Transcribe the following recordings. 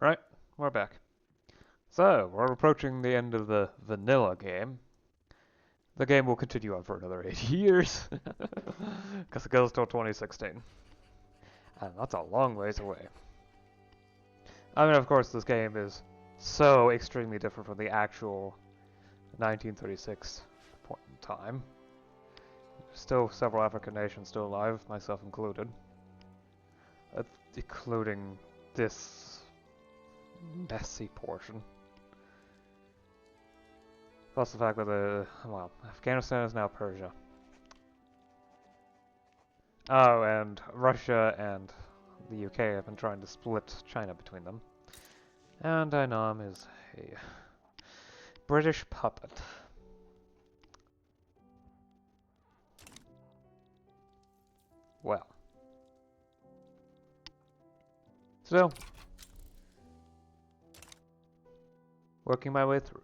Right, we're back. So, we're approaching the end of the vanilla game. The game will continue on for another 80 years, because it goes till 2016. And that's a long ways away. I mean, of course, this game is so extremely different from the actual 1936 point in time. Still several African nations still alive, myself included. Including this messy portion. Plus the fact that Afghanistan is now Persia. Oh, and Russia and the UK have been trying to split China between them. And Ainam is a British puppet. Well. Still. Working my way through.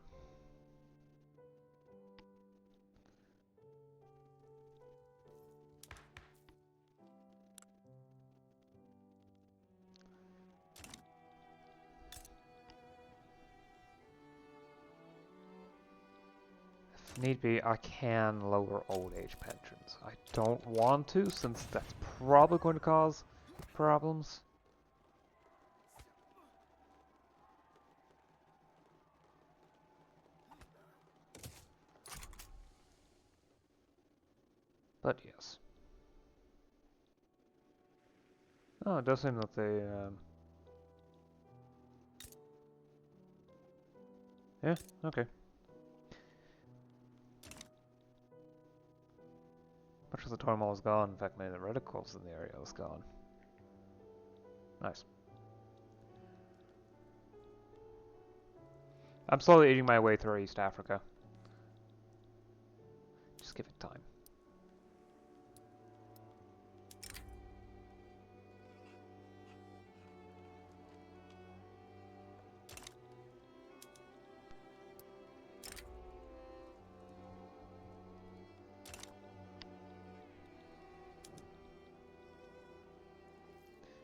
If need be, I can lower old age pensions. I don't want to, since that's probably going to cause problems. But yes. Oh, it does seem that they, yeah, okay. Much of the turmoil is gone. In fact, many of the radicals in the area is gone. Nice. I'm slowly eating my way through East Africa. Just give it time.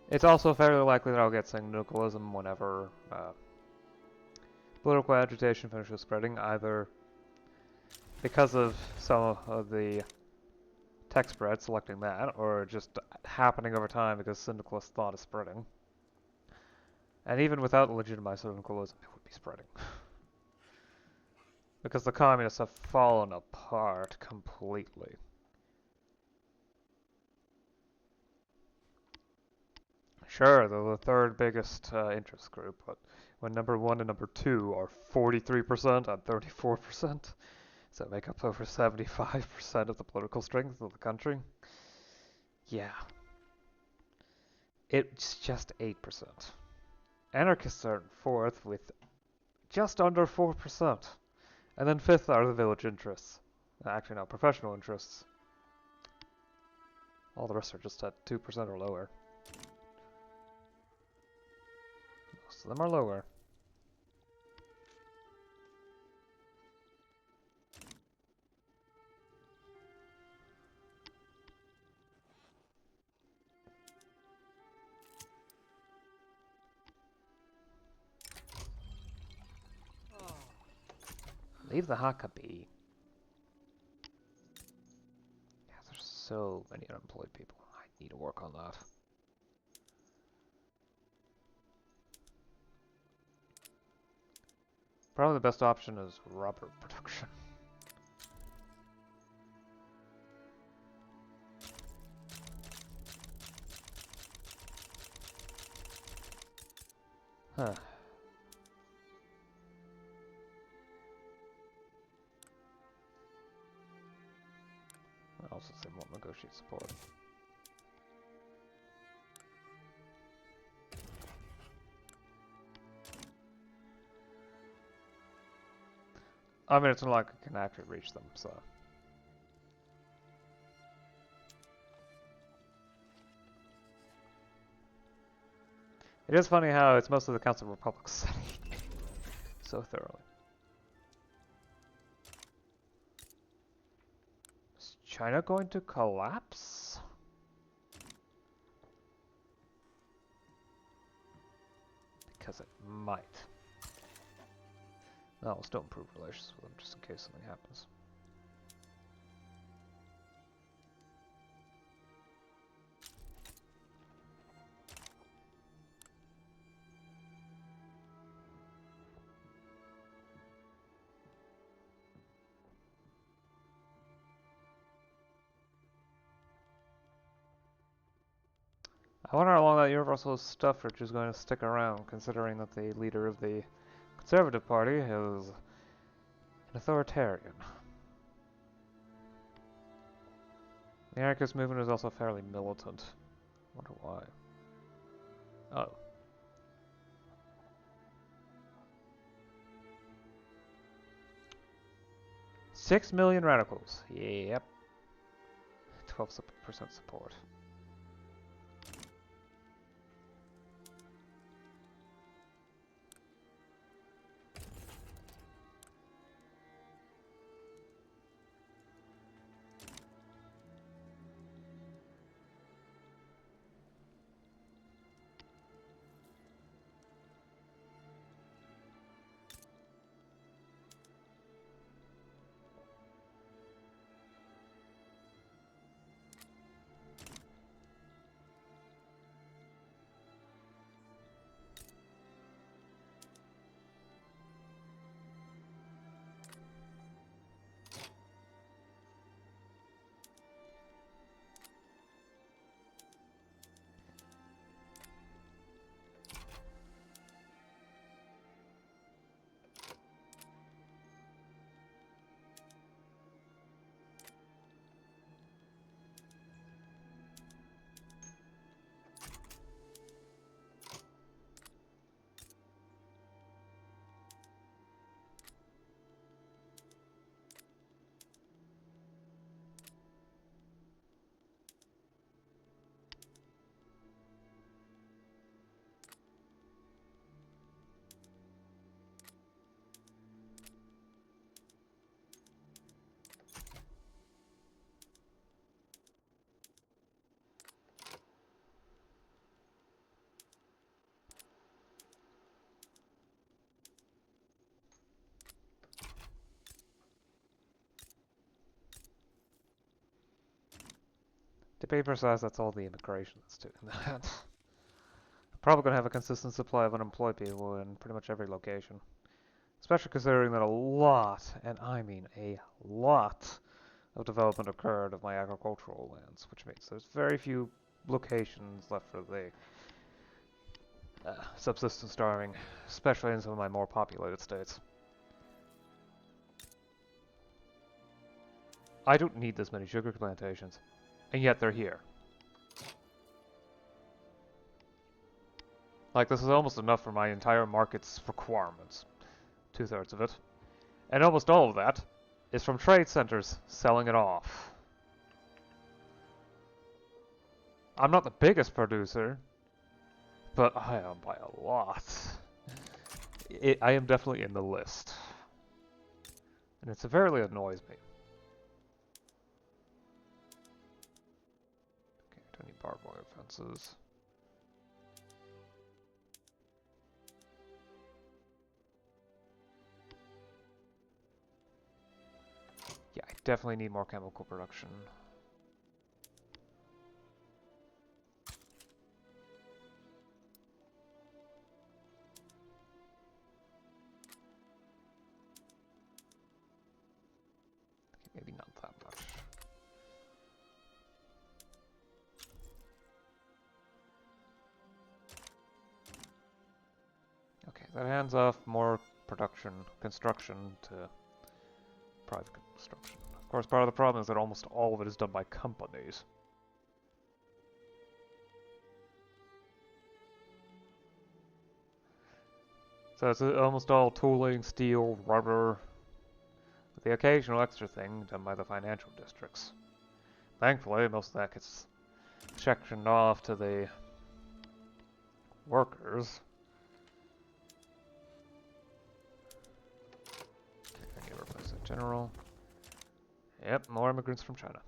It's also fairly likely that I'll get syndicalism whenever political agitation finishes spreading, either because of some of the tech spread, selecting that, or just happening over time because syndicalist thought is spreading. And even without legitimized syndicalism, it would be spreading. Because the communists have fallen apart completely. Sure, they're the third biggest interest group, but when number 1 and number 2 are 43% and 34%, so make up over 75% of the political strength of the country, yeah. It's just 8%. Anarchists are in 4th with just under 4%. And then 5th are the village interests. Actually, no, professional interests. All the rest are just at 2% or lower. Most of them are lower. Leave the Haka be. Yeah, there's so many unemployed people. I need to work on that. Probably the best option is rubber production. Huh. I also say won't negotiate support. I mean, it's not like I can actually reach them, so. It is funny how it's mostly the Council of Republics setting so thoroughly. Is China going to collapse? because it might. No, I'll still improve relations with them just in case something happens. I wonder how long that universal suffrage is going to stick around, considering that the leader of the Conservative Party is an authoritarian. The anarchist movement is also fairly militant. I wonder why. Oh. 6 million radicals. Yep. 12% support. To be precise, that's all the immigration that's doing that. I'm probably going to have a consistent supply of unemployed people in pretty much every location. Especially considering that a lot, and I mean a lot, of development occurred of my agricultural lands, which means there's very few locations left for the subsistence starving, especially in some of my more populated states. I don't need this many sugar plantations, and yet they're here. Like, this is almost enough for my entire market's requirements. 2/3 of it. And almost all of that is from trade centers selling it off. I'm not the biggest producer, but I am by a lot. I am definitely in the list. And it severely annoys me. Okay, I don't need barbed wire fences. Yeah, I definitely need more chemical production. Okay, maybe not that much. Okay, that hands off more construction to private construction. Of course, part of the problem is that almost all of it is done by companies. So it's almost all tooling, steel, rubber, with the occasional extra thing done by the financial districts. Thankfully, most of that gets sectioned off to the workers. Okay, replace the general. Yep, more immigrants from China.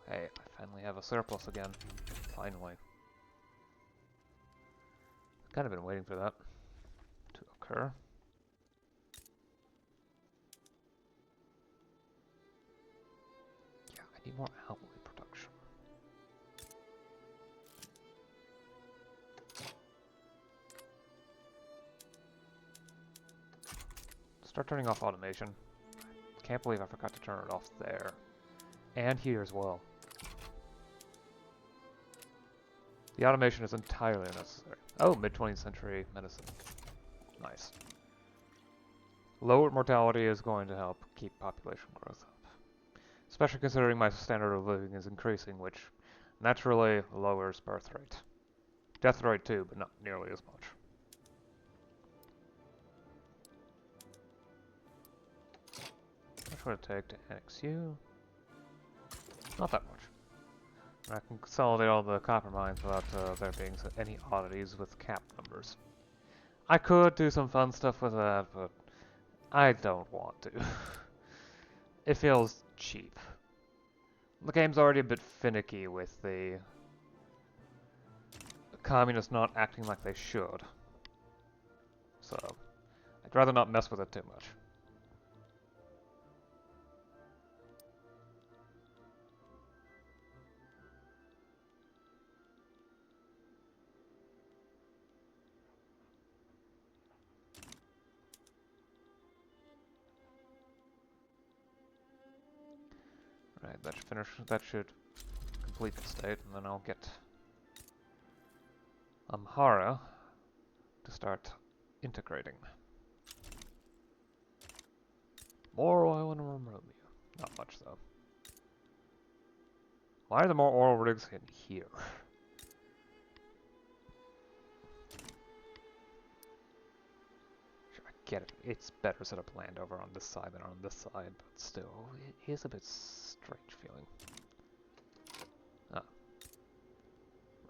Hey, I finally have a surplus again. Finally. Kind of been waiting for that to occur. Yeah, I need more alloy production. Start turning off automation. Can't believe I forgot to turn it off there. And here as well. The automation is entirely unnecessary. Oh, mid-20th century medicine. Nice. Lower mortality is going to help keep population growth up. Especially considering my standard of living is increasing, which naturally lowers birth rate. Death rate too, but not nearly as much. How much would it take to annex you? Not that much. I can consolidate all the copper mines without there being any oddities with cap numbers. I could do some fun stuff with that, but I don't want to. It feels cheap. The game's already a bit finicky with the communists not acting like they should. So, I'd rather not mess with it too much. Right, that should finish. That should complete the state, and then I'll get Amhara to start integrating. More oil in Romania. Not much though. Why are there more oil rigs in here? Sure, I get it. It's better set up land over on this side than on this side, but still, it is a bit strange feeling. Ah,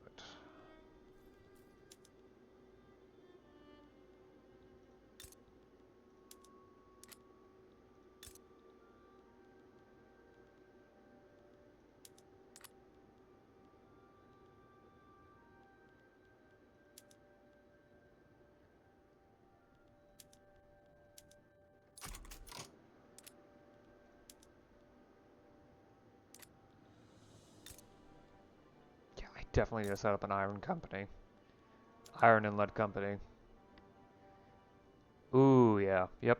right. Yeah, I definitely need to set up an iron company. Iron and lead company. Ooh, yeah, yep.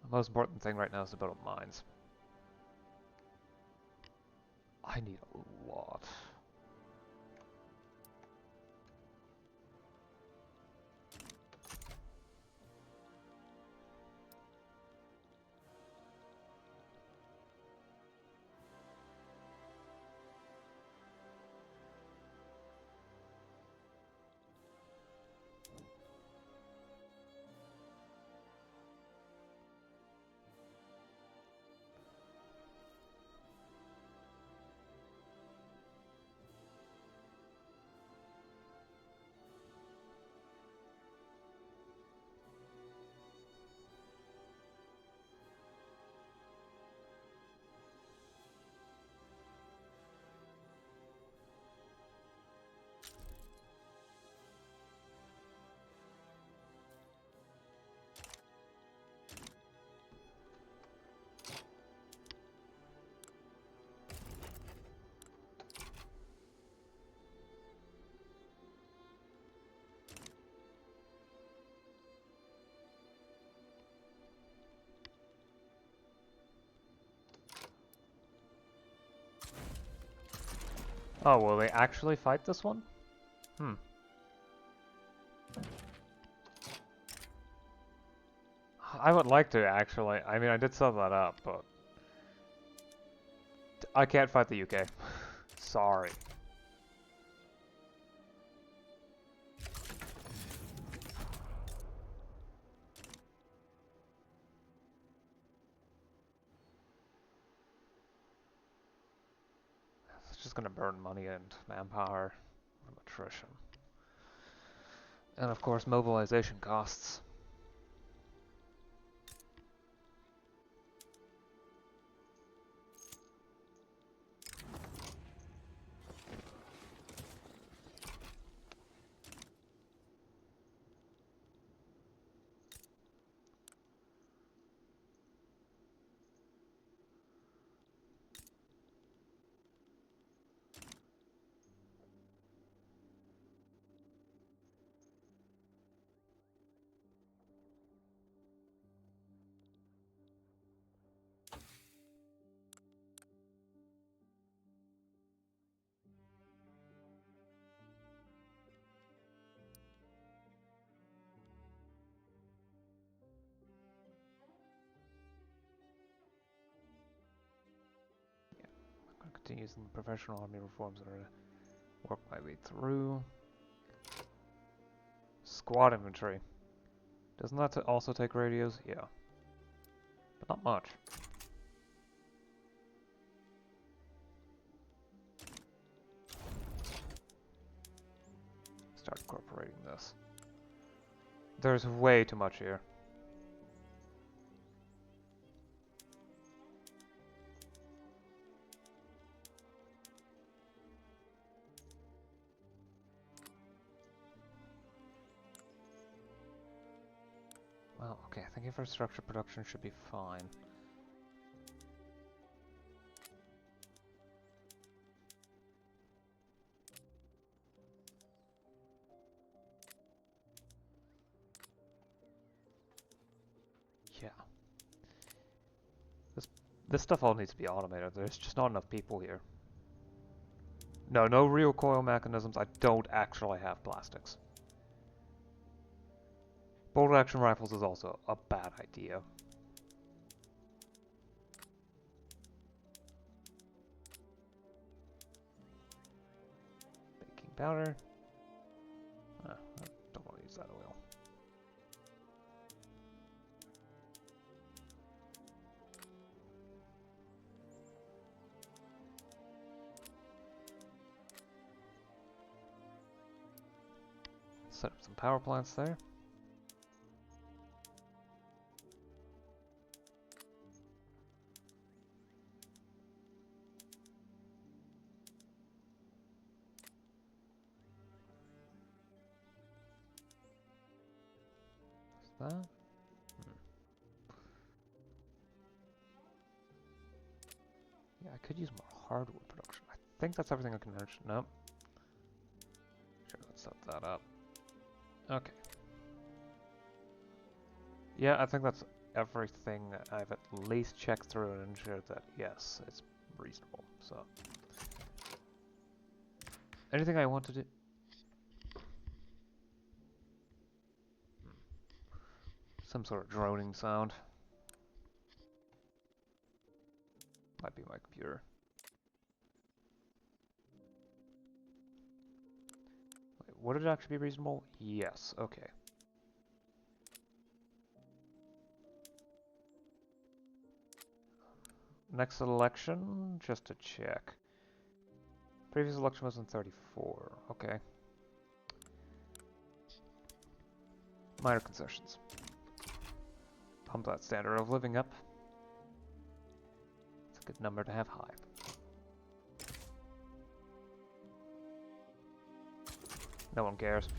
The most important thing right now is to build up mines. I need a lot. Oh, will they actually fight this one? Hmm. I would like to, actually. I mean, I did set that up, but... I can't fight the UK. Sorry. It's just gonna burn money and manpower from attrition. And of course, mobilization costs. Continue some professional army reforms that are to work my way through. Squad inventory. Doesn't that also take radios? Yeah. But not much. Start incorporating this. There's way too much here. Well, okay, I think infrastructure production should be fine. Yeah. This stuff all needs to be automated. There's just not enough people here. No, no real coil mechanisms. I don't actually have plastics. Bolt action rifles is also a bad idea. Baking powder. I don't want to use that oil. Set up some power plants there. What's that? Yeah, I could use more hardwood production. I think that's everything I can mention. Nope. Sure, let's set that up. Okay. Yeah, I think that's everything I've at least checked through and ensured that, yes, it's reasonable. So, anything I want to do? Some sort of droning sound. Might be my computer. Wait, would it actually be reasonable? Yes, okay. Next election, just to check. Previous election was in 34, okay. Minor concessions. Pump that standard of living up. It's a good number to have high. No one cares.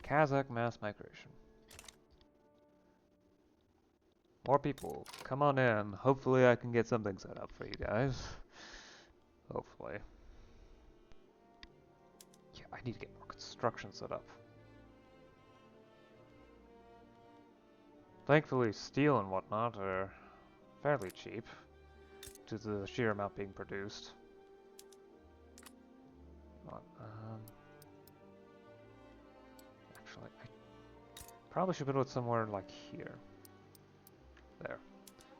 Kazakh mass migration. More people, come on in. Hopefully I can get something set up for you guys. Hopefully. Yeah, I need to get more construction set up. Thankfully, steel and whatnot are fairly cheap due to the sheer amount being produced. Actually, I probably should build it somewhere like here. There.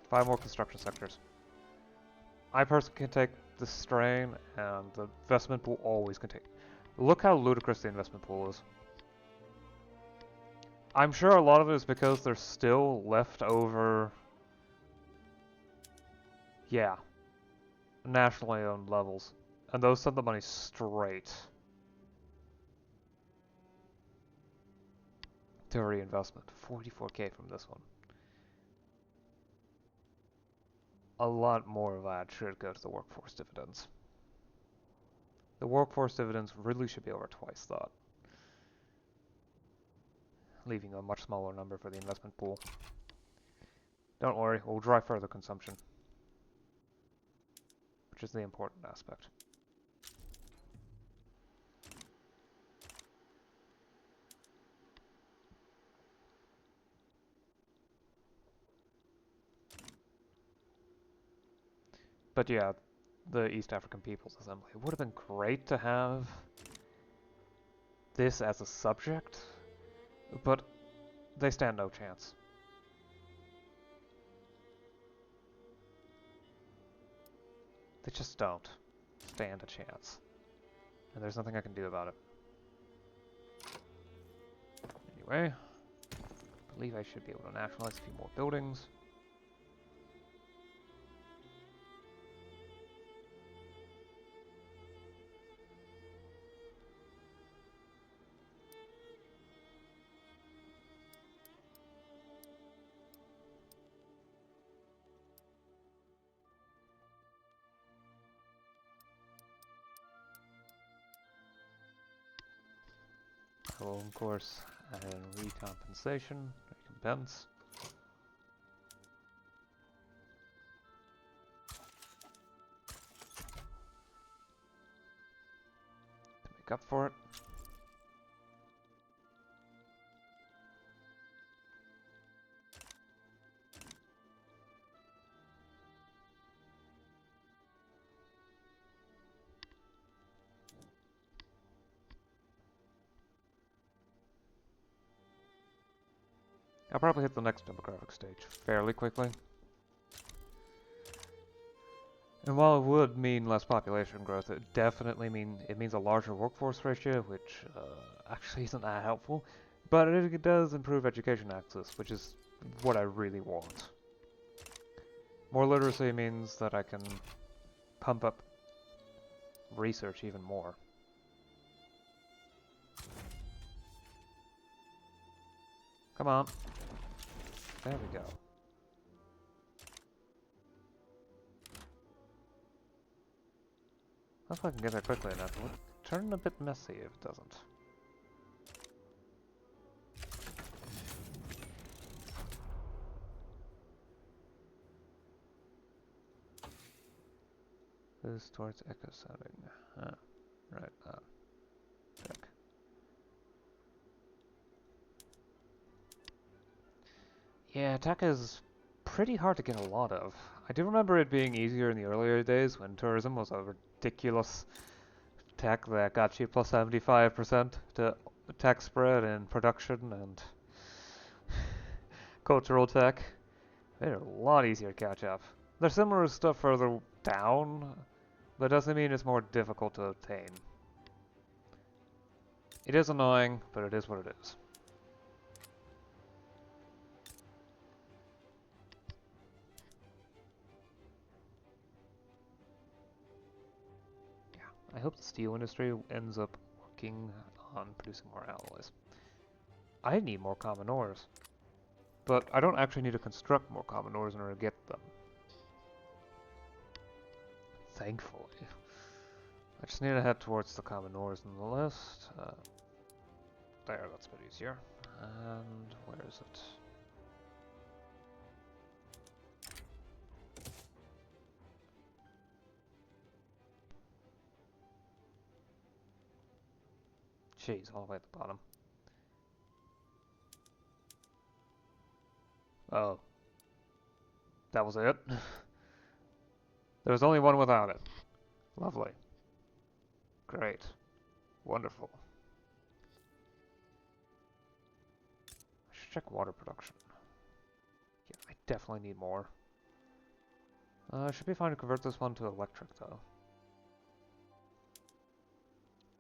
5 more construction sectors. I personally can take the strain, and the investment pool always can take. Look how ludicrous the investment pool is. I'm sure a lot of it is because there's still left over, yeah, nationally owned levels. And those send the money straight to reinvestment. 44k from this one. A lot more of that should go to the workforce dividends. The workforce dividends really should be over twice that, leaving a much smaller number for the investment pool. Don't worry, we'll drive further consumption, which is the important aspect. But yeah, the East African People's Assembly. It would have been great to have this as a subject, but they stand no chance. They just don't stand a chance. And there's nothing I can do about it. Anyway, I believe I should be able to nationalize a few more buildings. I will, of course, add in recompense. To make up for it. I'll probably hit the next demographic stage fairly quickly. And while it would mean less population growth, it definitely means a larger workforce ratio, which actually isn't that helpful. But it does improve education access, which is what I really want. More literacy means that I can pump up research even more. Come on. There we go. If I can get there quickly enough, it would turn a bit messy if it doesn't. This towards echo sounding. Right. Check. Yeah, tech is pretty hard to get a lot of. I do remember it being easier in the earlier days when tourism was a ridiculous tech that got you plus 75% to tech spread and production and cultural tech. They're a lot easier to catch up. There's similar stuff further down, but doesn't mean it's more difficult to obtain. It is annoying, but it is what it is. I hope the steel industry ends up working on producing more alloys. I need more common ores, but I don't actually need to construct more common ores in order to get them. Thankfully. I just need to head towards the common ores in the list. There, that's a bit easier. And where is it? Jeez, all the way at the bottom. Oh. That was it? There was only one without it. Lovely. Great. Wonderful. I should check water production. Yeah, I definitely need more. I should be fine to convert this one to electric, though.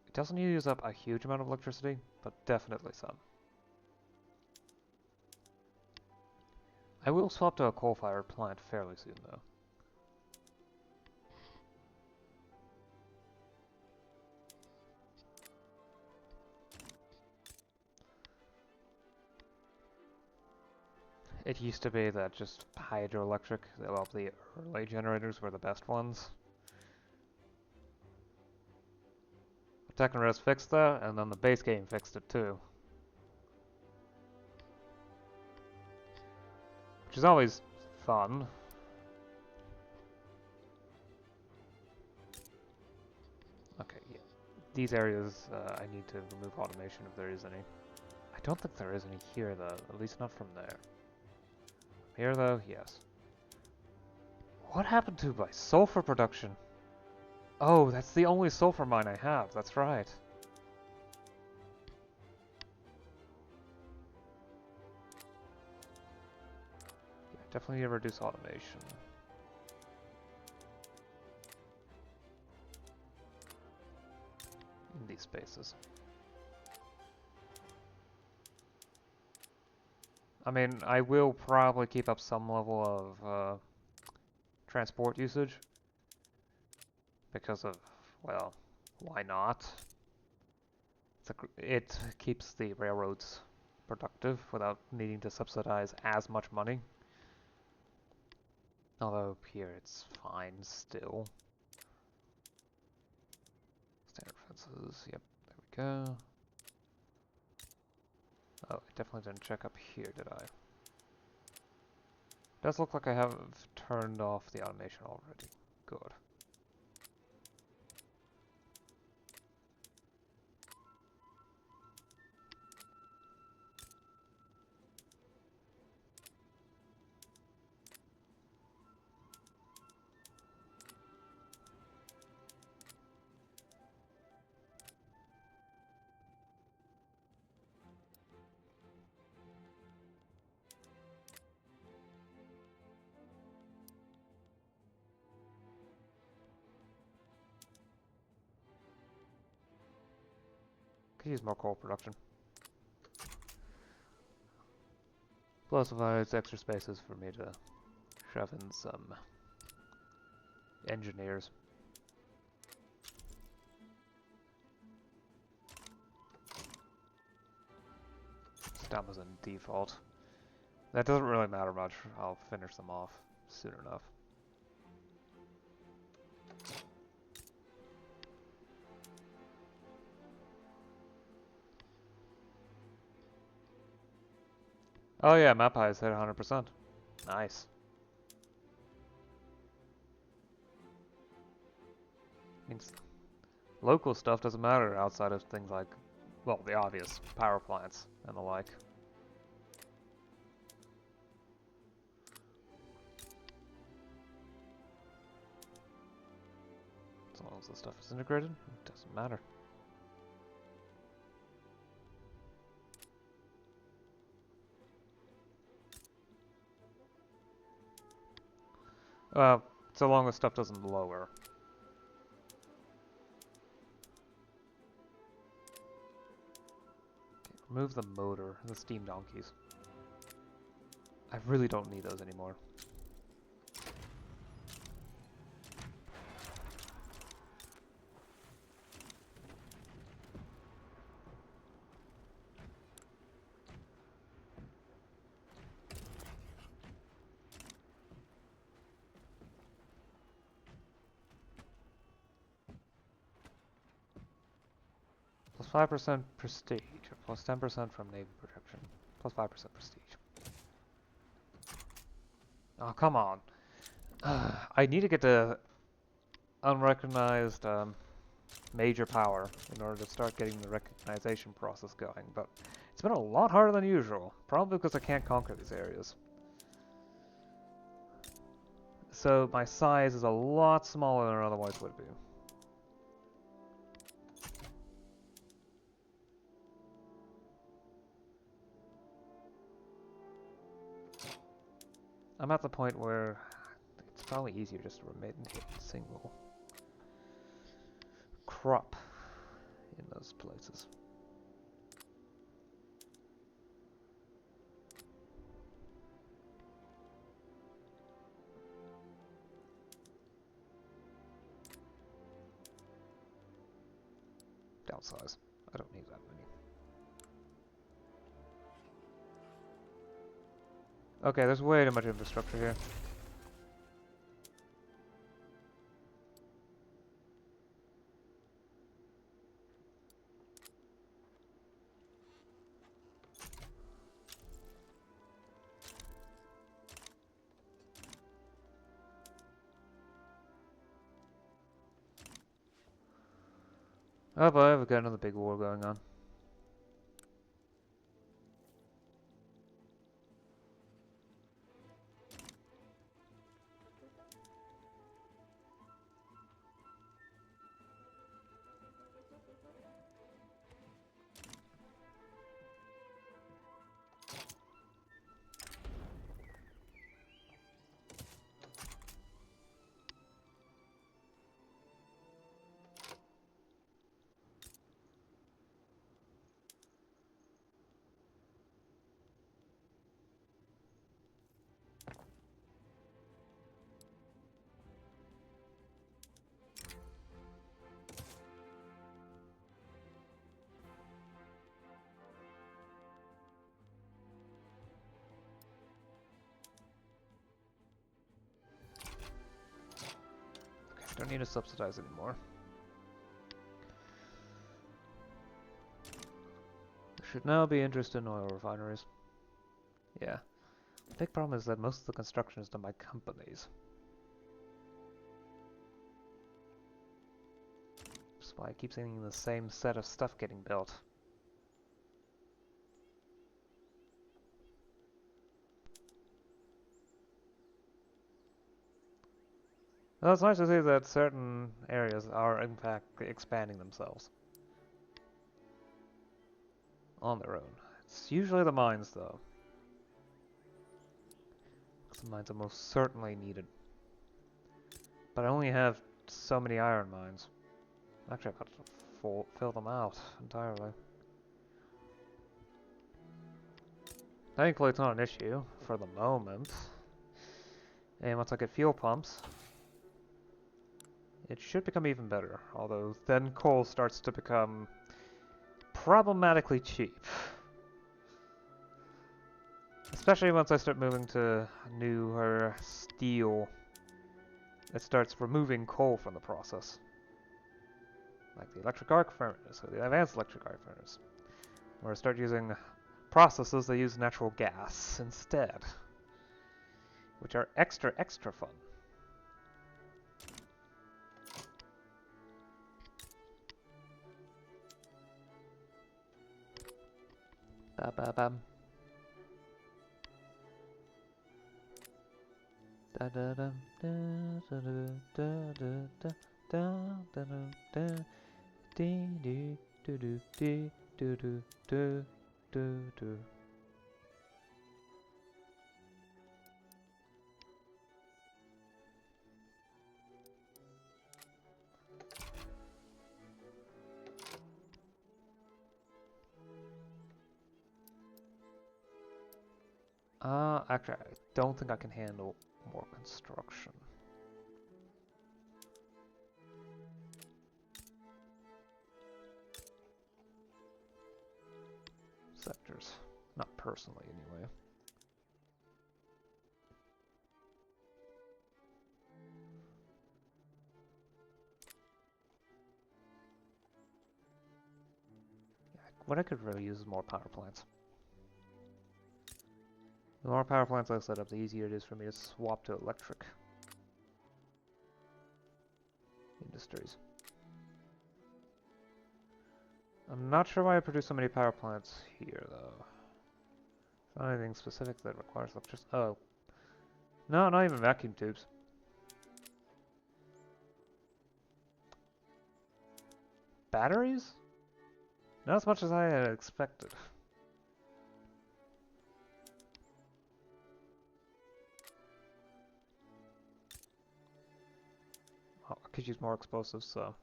It doesn't use up a huge amount of electricity, but definitely some. I will swap to a coal-fired plant fairly soon, though. It used to be that just hydroelectric, well, the early generators were the best ones. Tekken Res fixed that, and then the base game fixed it too. Which is always fun. Okay, yeah. These areas, I need to remove automation if there is any. I don't think there is any here, though. At least not from there. Here, though, yes. What happened to my sulfur production? Oh, that's the only sulfur mine I have. That's right. Yeah, definitely need to reduce automation. In these spaces. I mean, I will probably keep up some level of transport usage. Because of, well, why not? It keeps the railroads productive without needing to subsidize as much money. Although here it's fine still. Standard fences, yep, there we go. Oh, I definitely didn't check up here, did I? Does look like I have turned off the automation already. Good. Could use more coal production. Plus provides extra spaces for me to shove in some engineers. That was in default. That doesn't really matter much. I'll finish them off soon enough. Oh yeah, map height hit 100%. Nice. Means local stuff doesn't matter outside of things like, well, the obvious power plants and the like. As long as the stuff is integrated, it doesn't matter. So long as stuff doesn't lower. Okay, remove the motor, the steam donkeys. I really don't need those anymore. Plus 5% prestige, plus 10% from Navy protection, plus 5% prestige. Oh, come on. I need to get the unrecognized major power in order to start getting the recognition process going, but it's been a lot harder than usual, probably because I can't conquer these areas. So my size is a lot smaller than it otherwise would be. I'm at the point where it's probably easier just to remain a single crop in those places. Downsize. I don't need that many. Okay, there's way too much infrastructure here. Oh boy, we've got another big war going on. Don't need to subsidize anymore. There should now be interest in oil refineries. Yeah. The big problem is that most of the construction is done by companies. That's why I keep seeing the same set of stuff getting built. Well, it's nice to see that certain areas are in fact expanding themselves on their own. It's usually the mines, though. Because the mines are most certainly needed. But I only have so many iron mines. Actually, I've got to fill them out entirely. Thankfully, it's not an issue for the moment. And once I get fuel pumps, it should become even better. Although then coal starts to become problematically cheap. Especially once I start moving to newer steel. It starts removing coal from the process. Like the electric arc furnace, or the advanced electric arc furnace. Where I start using processes that use natural gas instead. Which are extra fun. Ba ba bam. Da da da da da da da da da da da dee dee do do dee do do do do do. Actually, I don't think I can handle more construction. Sectors. Not personally, anyway. Yeah, what I could really use is more power plants. The more power plants I set up, the easier it is for me to swap to electric industries. I'm not sure why I produce so many power plants here, though. Is there anything specific that requires electricity? Oh. No, not even vacuum tubes. Batteries? Not as much as I had expected. Oh, I could use more explosives, so...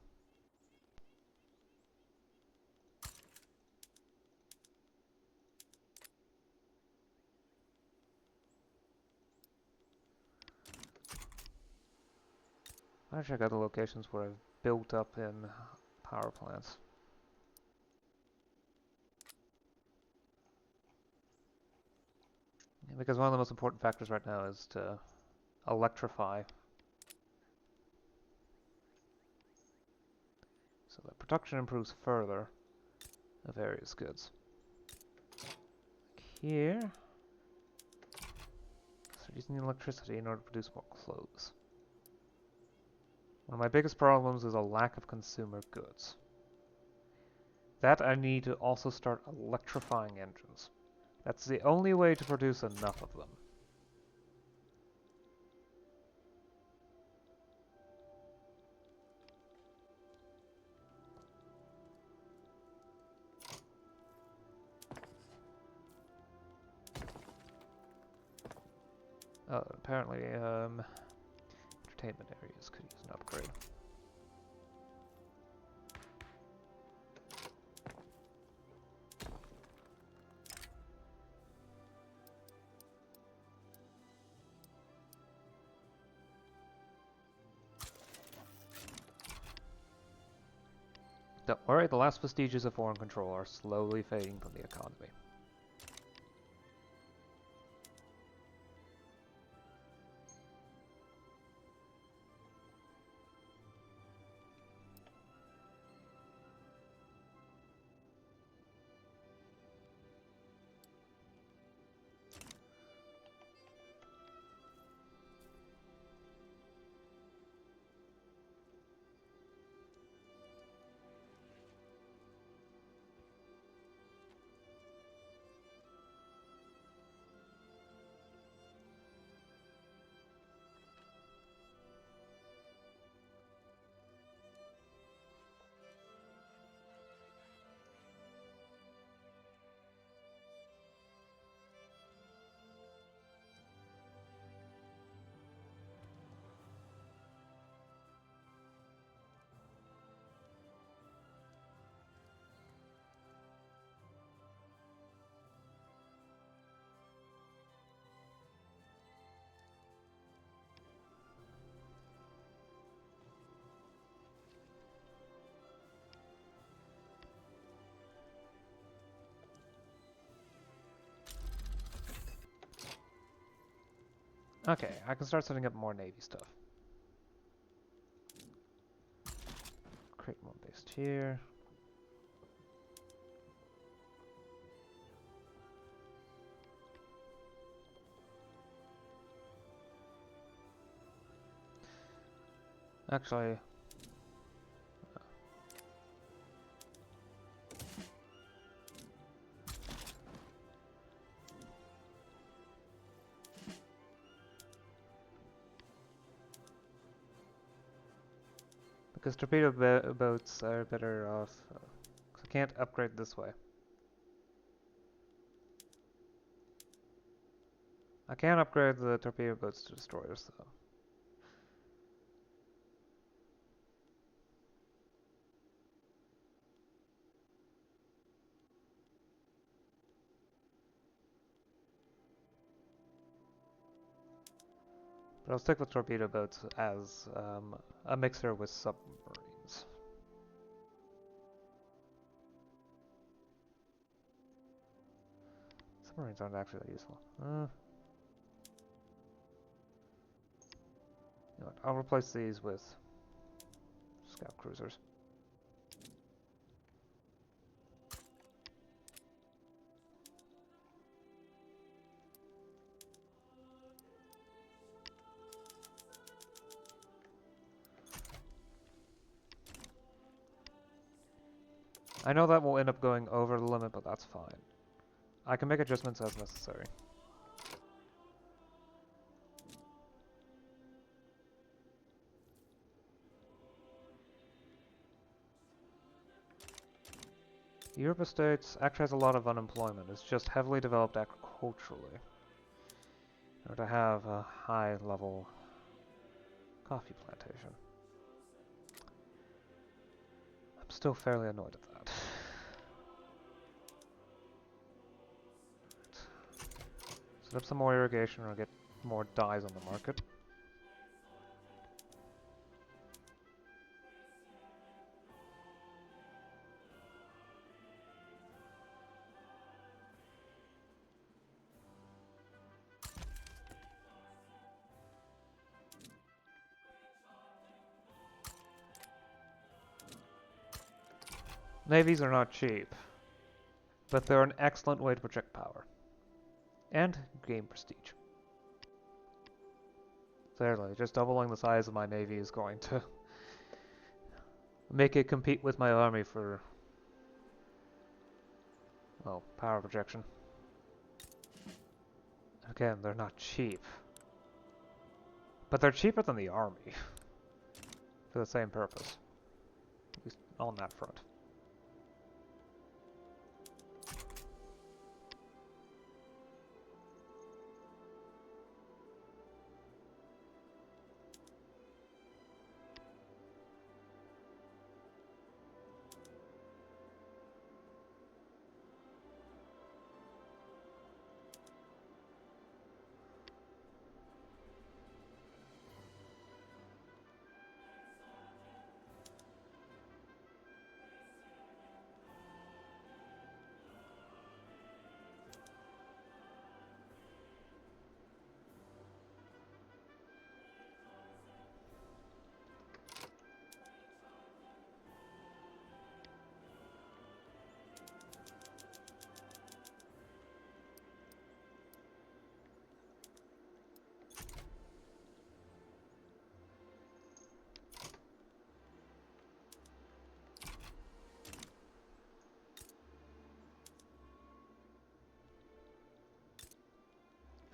I'll check out the locations where I've built up in power plants. Yeah, because one of the most important factors right now is to electrify. So that production improves further of various goods. Like here. So using electricity in order to produce more clothes. One of my biggest problems is a lack of consumer goods. That I need to also start electrifying engines. That's the only way to produce enough of them. Oh, apparently, entertainment areas could use an upgrade. Don't worry, the last vestiges of foreign control are slowly fading from the economy. Okay, I can start setting up more Navy stuff. Create one based here. Actually, because torpedo boats are better off. I can't upgrade this way. I can't upgrade the torpedo boats to destroyers, though. But I'll stick with torpedo boats as a mixer with submarines. Submarines aren't actually that useful. You know what, I'll replace these with scout cruisers. I know that will end up going over the limit, but that's fine. I can make adjustments as necessary. Europe Estates actually has a lot of unemployment. It's just heavily developed agriculturally. In order to have a high-level coffee plantation. I'm still fairly annoyed at that. Set up some more irrigation or get more dyes on the market. Navies are not cheap, but they're an excellent way to project power. And gain prestige. Clearly, just doubling the size of my navy is going to make it compete with my army for, well, power projection. Again, they're not cheap. But they're cheaper than the army. For the same purpose. At least on that front.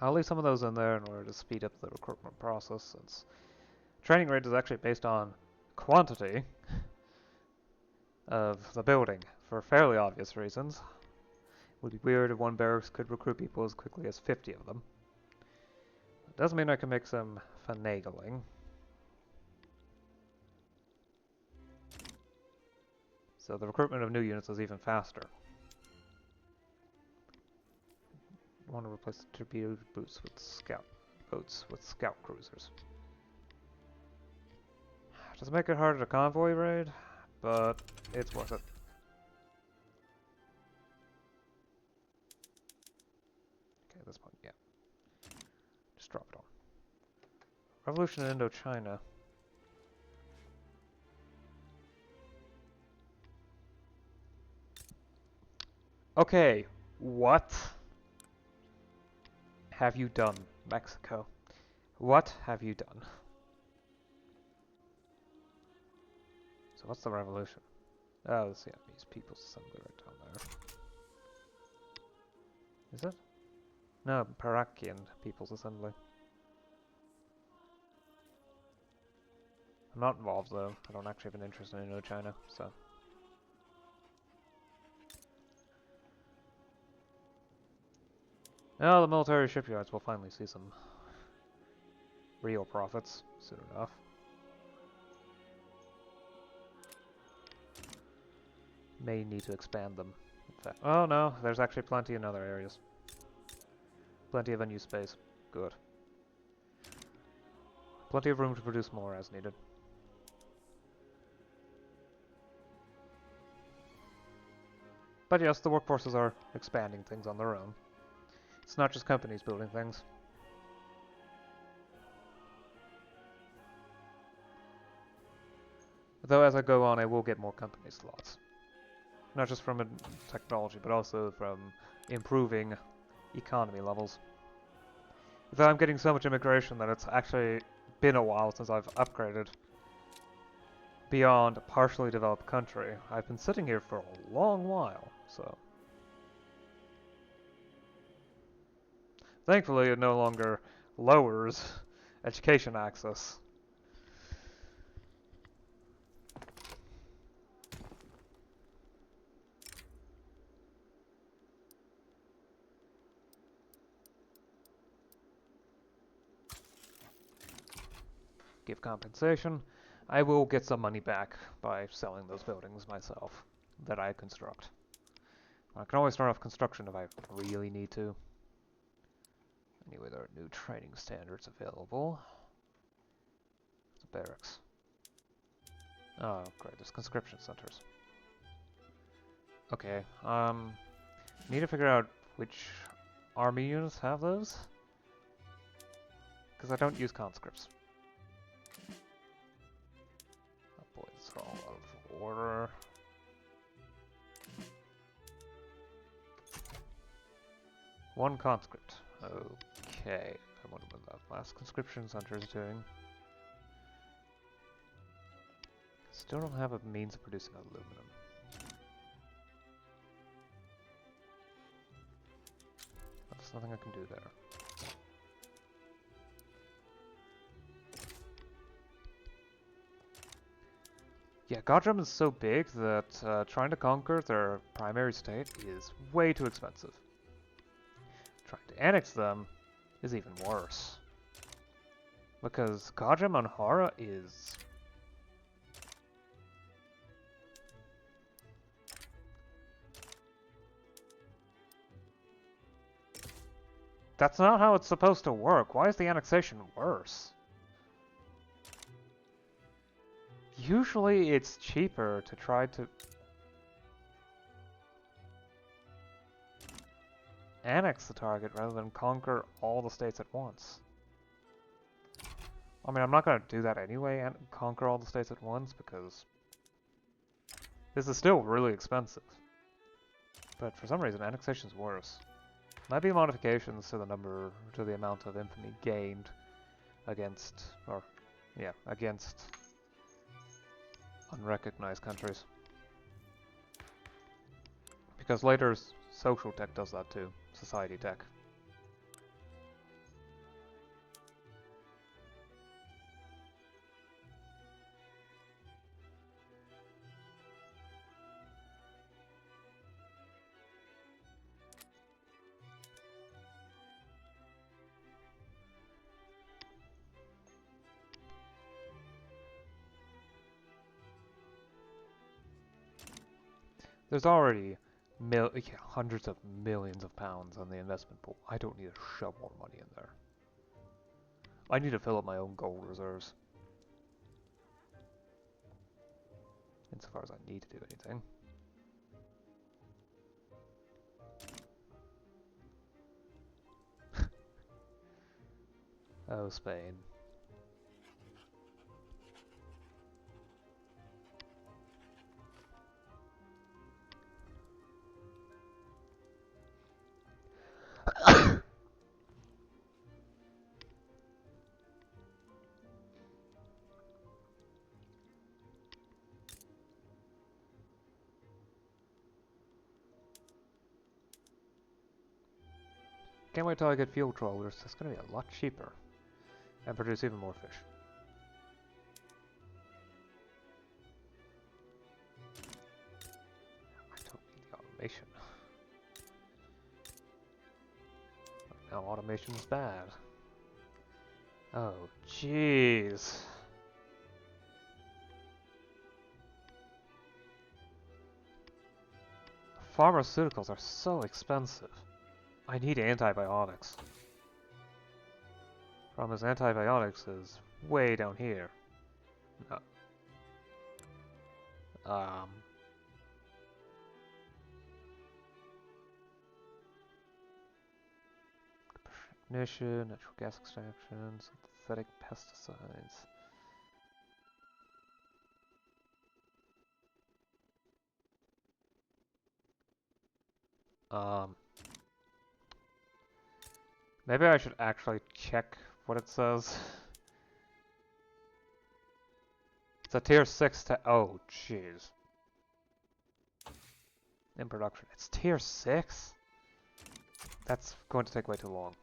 I'll leave some of those in there in order to speed up the recruitment process, since training rate is actually based on quantity of the building, for fairly obvious reasons. It would be weird if one barracks could recruit people as quickly as 50 of them. It doesn't mean I can make some finagling. So the recruitment of new units is even faster. I want to replace the torpedo boats with scout cruisers. Does make it harder to convoy raid, but it's worth it. Okay, at this point, yeah. Just drop it on. Revolution in Indochina. Okay, what have you done, Mexico? What have you done? So what's the revolution? Oh, the Siamese People's Assembly right down there. Is it? No, Parakian People's Assembly. I'm not involved though. I don't actually have an interest in Indochina, so. Well, the military shipyards will finally see some real profits soon enough. May need to expand them. In fact, oh no, there's actually plenty in other areas. Plenty of unused space. Good. Plenty of room to produce more as needed. But yes, the workforces are expanding things on their own. It's not just companies building things. Though as I go on, I will get more company slots. Not just from technology, but also from improving economy levels. Though I'm getting so much immigration that it's actually been a while since I've upgraded beyond a partially developed country. I've been sitting here for a long while, so. Thankfully, it no longer lowers education access. Give compensation. I will get some money back by selling those buildings myself that I construct. I can always start off construction if I really need to. Anyway, there are new training standards available. It's a barracks. Oh, great, there's conscription centers. Okay, need to figure out which army units have those. Because I don't use conscripts. Oh boy, it's all out of order. One conscript. Okay, I wonder what that last conscription center is doing. Still don't have a means of producing aluminum. There's nothing I can do there. Yeah, Godrum is so big that trying to conquer their primary state is way too expensive. Trying to annex them is even worse. Because Godrum on Hara is... That's not how it's supposed to work. Why is the annexation worse? Usually it's cheaper to try to annex the target rather than conquer all the states at once. I mean, I'm not going to do that anyway and conquer all the states at once because this is still really expensive. But for some reason, annexation's worse. Might be modifications to the amount of infamy gained against, against unrecognized countries. Because later, social tech does that too, society tech. There's already hundreds of millions of pounds on the investment pool. I don't need to shove more money in there. I need to fill up my own gold reserves. Insofar as I need to do anything. Oh, Spain. Can't wait till I get fuel trawlers. That's gonna be a lot cheaper. And produce even more fish. I don't need the automation. Now automation is bad. Oh, jeez. Pharmaceuticals are so expensive. I need antibiotics. Problem is, antibiotics is way down here. No. Ignition, natural gas extraction, synthetic pesticides. Maybe I should actually check what it says. It's a tier 6 oh, jeez. In production. It's tier 6? That's going to take way too long.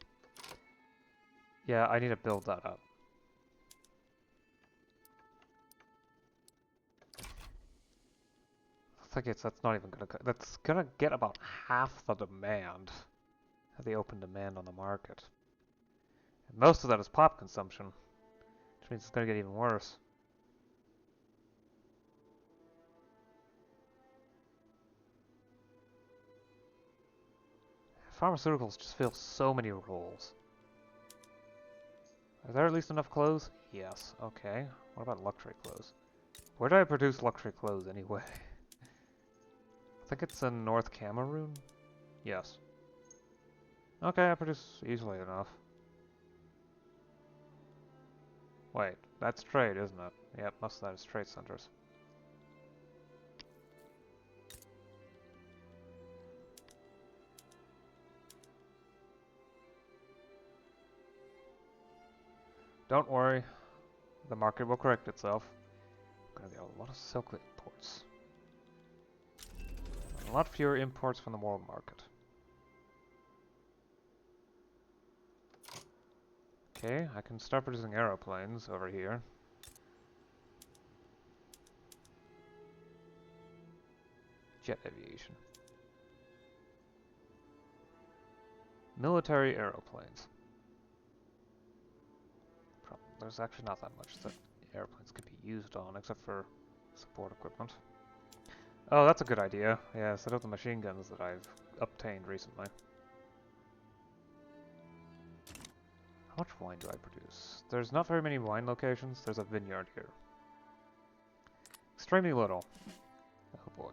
Yeah, I need to build that up. I think that's not even gonna... That's gonna get about half the demand. The open demand on the market. And most of that is pop consumption. Which means it's gonna get even worse. Pharmaceuticals just fill so many roles. Are there at least enough clothes? Yes. Okay. What about luxury clothes? Where do I produce luxury clothes anyway? I think it's in North Cameroon? Yes. Okay, I produce easily enough. Wait, that's trade, isn't it? Yep, most of that is trade centers. Don't worry, the market will correct itself. Gonna get a lot of silk imports. A lot fewer imports from the world market. Okay, I can start producing aeroplanes over here. Jet aviation. Military aeroplanes. There's actually not that much that airplanes could be used on, except for support equipment. Oh, that's a good idea. Yeah, set up the machine guns that I've obtained recently. How much wine do I produce? There's not very many wine locations. There's a vineyard here. Extremely little. Oh boy.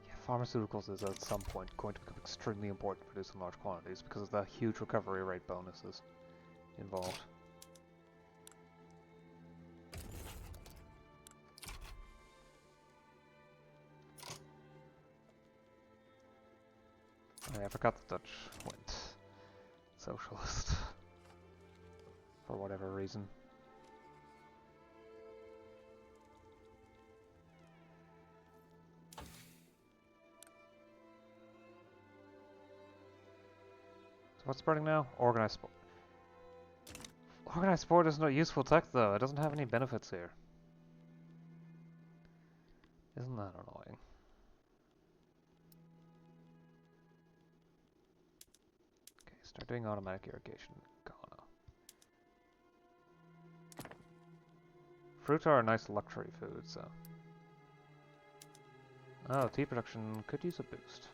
Yeah, pharmaceuticals is at some point going to become extremely important to produce in large quantities because of the huge recovery rate bonuses involved. Oh, yeah, I forgot the Dutch went socialist for whatever reason. So what's spreading now? Organized sport. Organized sport is not useful tech though. It doesn't have any benefits here. Isn't that annoying? Okay, start doing automatic irrigation in Ghana. Fruits are a nice luxury food, so... Oh, tea production could use a boost.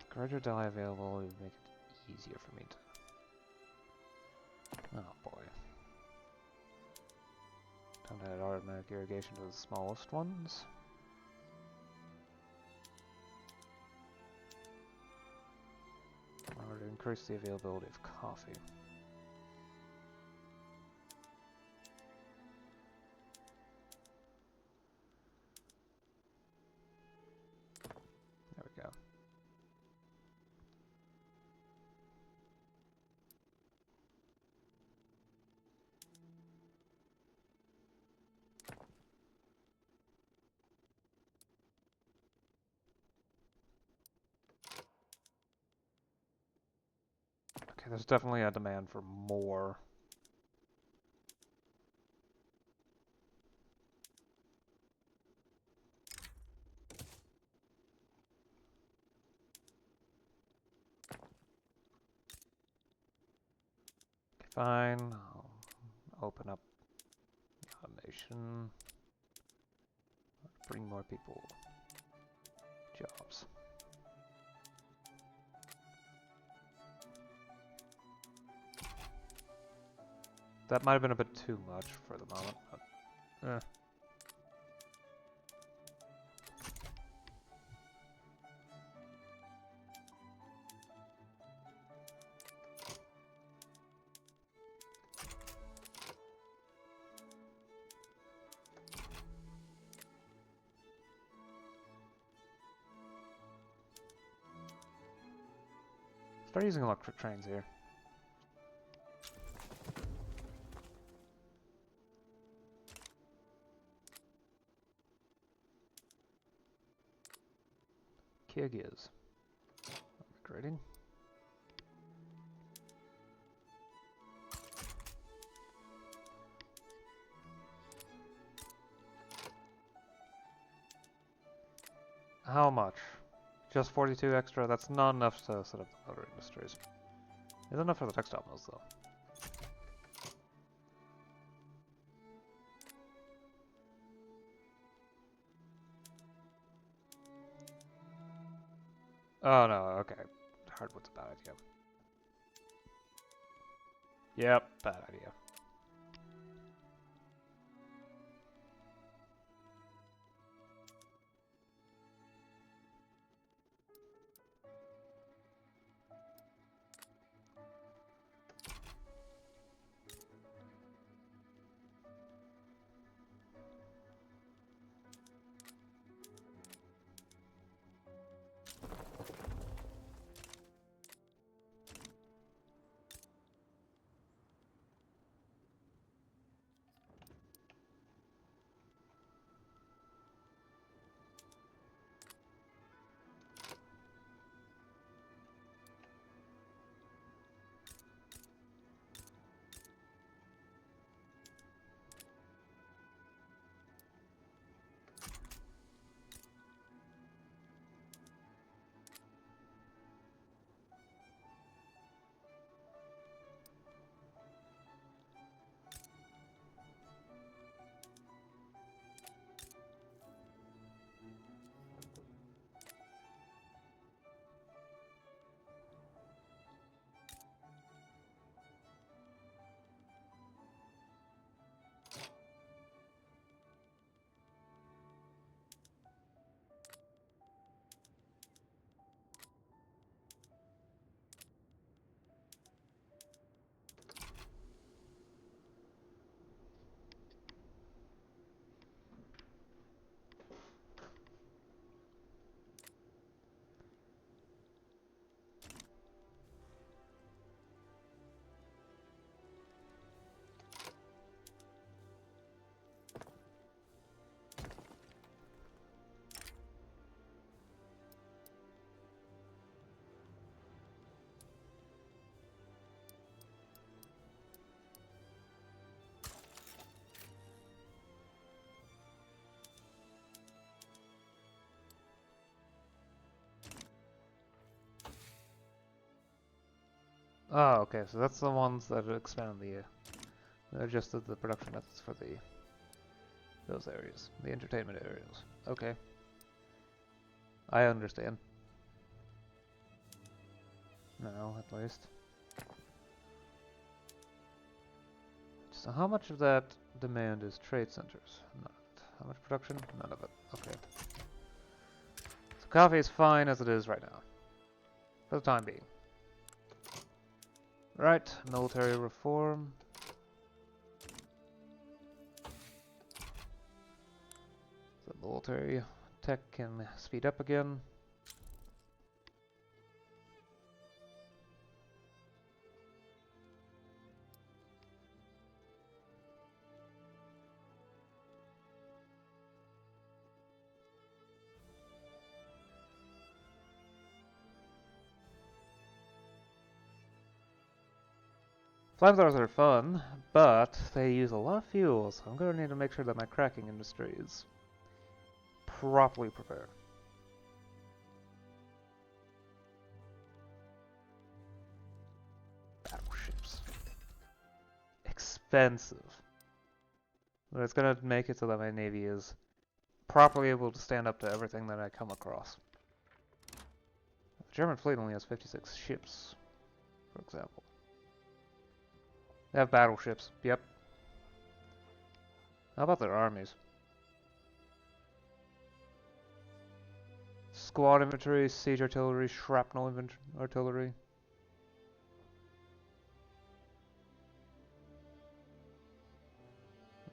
Greater dye available would make it easier for me to... Oh boy. Time to add automatic irrigation to the smallest ones. In order to increase the availability of coffee. there's definitely a demand for more. Fine, I'll open up automation, bring more people jobs. That might have been a bit too much for the moment, but start using electric trains here. Kyrgyz. Upgrading. How much? Just 42 extra? That's not enough to set up the motor industries. It's enough for the textile mills, though. Oh no, okay. Hardwood's a bad idea. Yep, bad idea. Oh, okay, so that's the ones that expand adjusted the production methods for those areas, the entertainment areas. Okay. I understand. Now, at least. So how much of that demand is trade centers? None of it. How much production? None of it. Okay. So coffee is fine as it is right now. For the time being. Right, military reform. The military tech can speed up again. Flamethrowers are fun, but they use a lot of fuel, so I'm going to need to make sure that my cracking industry is properly prepared. Battleships. Expensive. But it's going to make it so that my navy is properly able to stand up to everything that I come across. The German fleet only has 56 ships, for example. They have battleships, yep. How about their armies? Squad infantry, siege artillery, shrapnel artillery.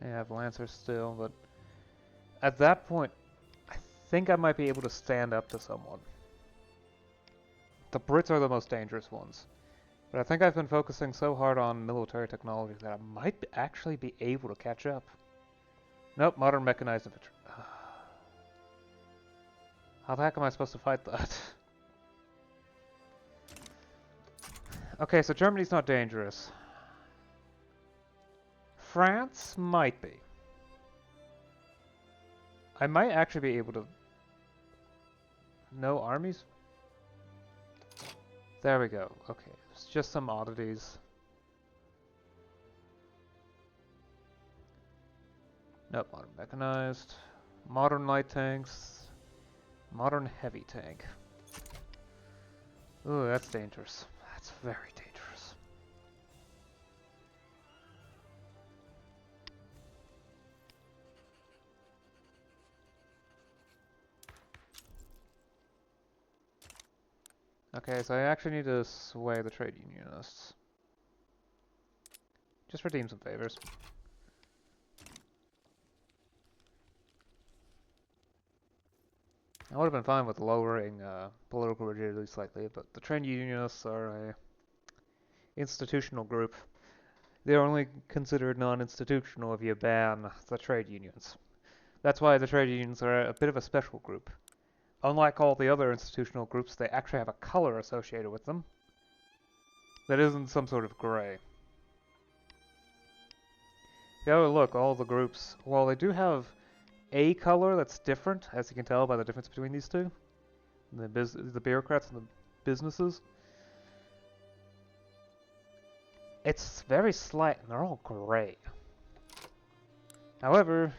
They have lancers still, but at that point, I think I might be able to stand up to someone. The Brits are the most dangerous ones. But I think I've been focusing so hard on military technology that I might actually be able to catch up. Nope, modern mechanized infantry. How the heck am I supposed to fight that? Okay, so Germany's not dangerous. France might be. I might actually be able to... No armies? There we go. Okay, it's just some oddities. Nope, modern mechanized. Modern light tanks. Modern heavy tank. Ooh, that's dangerous. That's very dangerous. Okay, so I actually need to sway the trade unionists. Just redeem some favors. I would have been fine with lowering political rigidity slightly, but the trade unionists are a institutional group. They're only considered non-institutional if you ban the trade unions. That's why the trade unions are a bit of a special group. Unlike all the other institutional groups, they actually have a color associated with them that isn't some sort of gray. If you have a look, all the groups, while they do have a color that's different, as you can tell by the difference between these two, the bureaucrats and the businesses, it's very slight and they're all gray. However,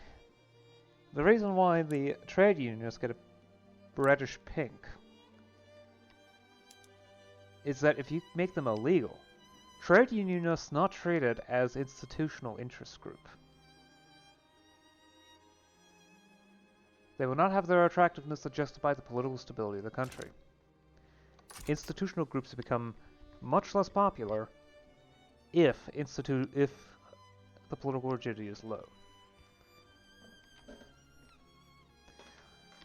the reason why the trade unionists get a reddish pink is that if you make them illegal, trade unionists not treated as institutional interest group. They will not have their attractiveness to justify the political stability of the country. Institutional groups become much less popular if the political rigidity is low.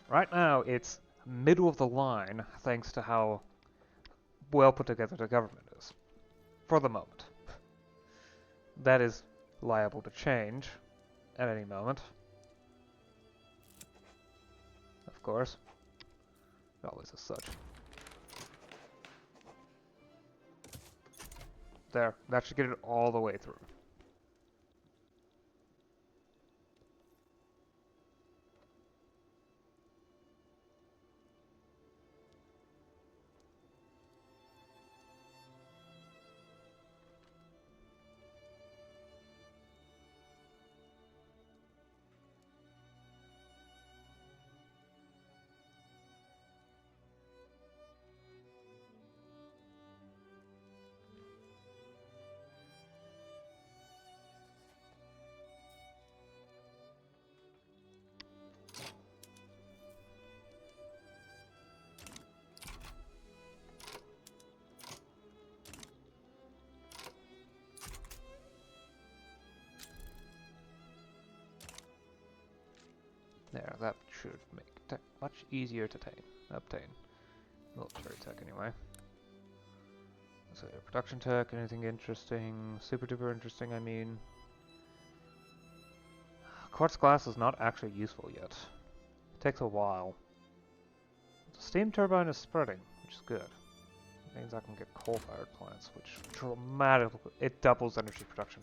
Right now, it's middle of the line thanks to how well put together the government is. For the moment. That is liable to change at any moment. Of course. Always as such. There. That should get it all the way through. There, that should make tech much easier to obtain. Military tech, anyway. So, production tech, anything interesting? Super duper interesting, I mean. Quartz glass is not actually useful yet. It takes a while. The steam turbine is spreading, which is good. Means I can get coal-fired plants, which dramatically, it doubles energy production.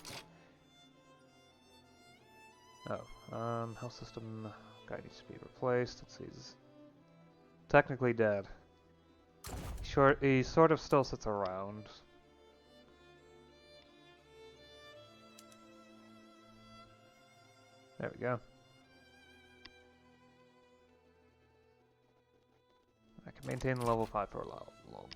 Oh, health system guy needs to be replaced. Let's see, he's technically dead. Sure, he sort of still sits around. There we go. I can maintain the level 5 for a lot longer.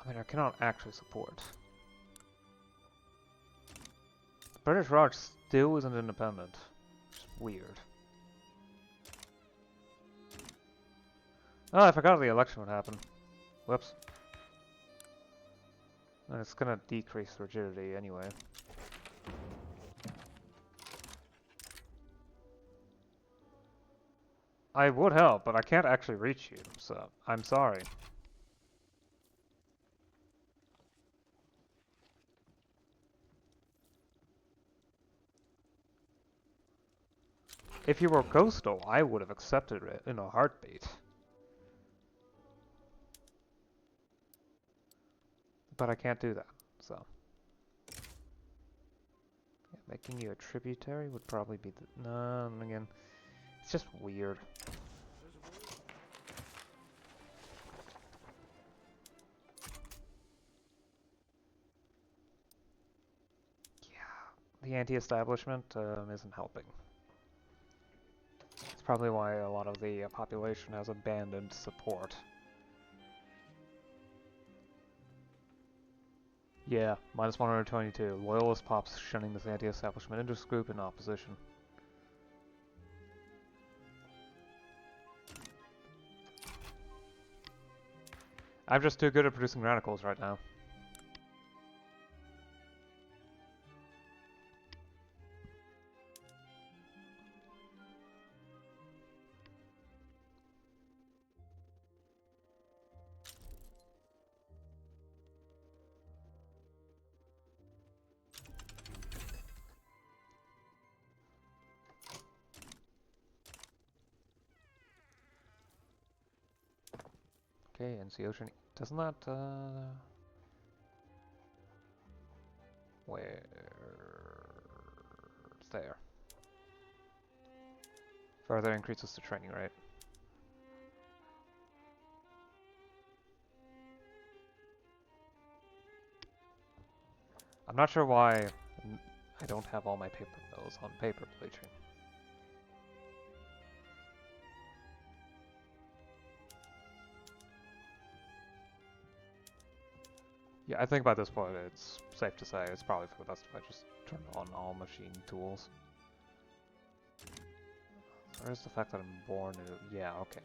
I mean, I cannot actually support. The British Raj still isn't independent. It's weird. Oh, I forgot the election would happen. Whoops. And it's gonna decrease rigidity anyway. I would help, but I can't actually reach you, so I'm sorry. If you were coastal, I would have accepted it in a heartbeat. But I can't do that, so. Yeah, making you a tributary would probably be the... No, again, it's just weird. Yeah, the anti-establishment isn't helping. It's probably why a lot of the population has abandoned support. Yeah, minus 122. Loyalist pops shunning this anti-establishment interest group in opposition. I'm just too good at producing radicals right now. Okay, NC Ocean. Doesn't that, where... It's there. Further increases the training rate. I'm not sure why I don't have all my paper mills on paper bleaching. Yeah, I think by this point it's safe to say it's probably for the best if I just turn on all machine tools. Where's the fact that I'm born in... Yeah, okay.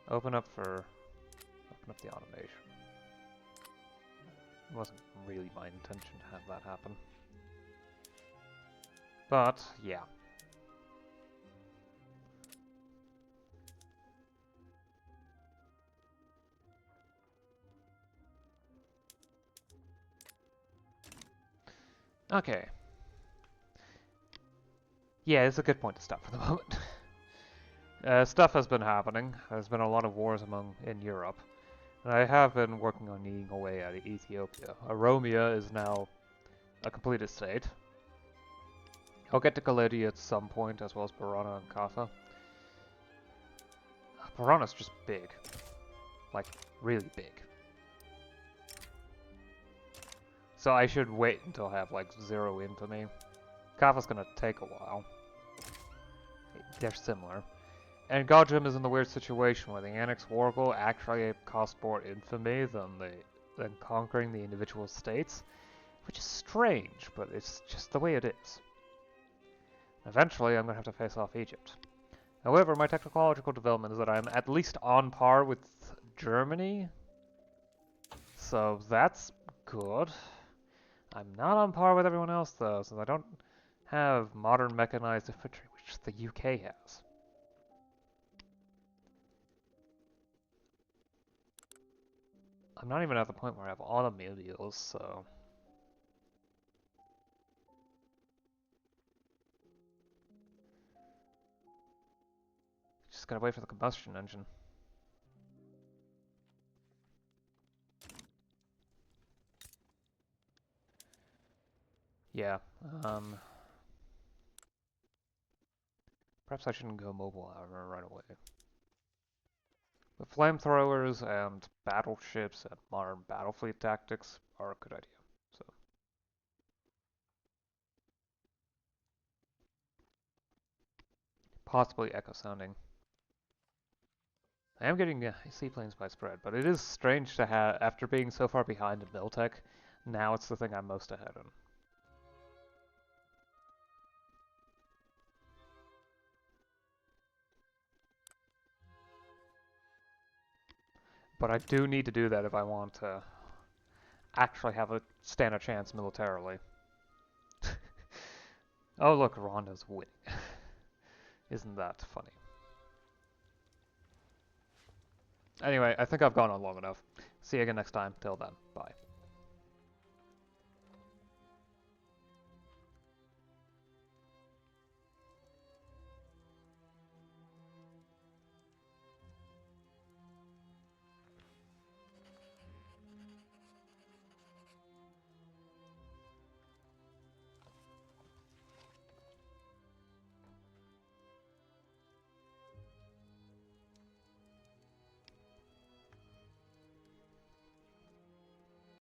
Open up the automation. It wasn't really my intention to have that happen. But, yeah. Okay. Yeah, it's a good point to stop for the moment. Stuff has been happening. There's been a lot of wars in Europe. And I have been working on eating away at Ethiopia. Oromia is now a completed state. I'll get to Khalidi at some point, as well as Barana and Kaffa. Barana's just big. Like, really big. So I should wait until I have, like, 0 into me. Kaffa's gonna take a while. They're similar. And Godjam is in the weird situation where the Annex Wargle actually costs more infamy than conquering the individual states, which is strange, but it's just the way it is. Eventually, I'm going to have to face off Egypt. However, my technological development is that I'm at least on par with Germany, so that's good. I'm not on par with everyone else, though, since I don't have modern mechanized infantry, which the UK has. I'm not even at the point where I have automobiles, so... Just gotta wait for the combustion engine. Yeah, perhaps I shouldn't go mobile armor right away. But flamethrowers and battleships and modern battlefleet tactics are a good idea. So possibly echo sounding. I am getting seaplanes by spread, but it is strange to have, after being so far behind in Miltech, now it's the thing I'm most ahead in. But I do need to do that if I want to actually have a stand a chance militarily. Oh look, Rhonda's winning. Isn't that funny? Anyway, I think I've gone on long enough. See you again next time. Till then, bye.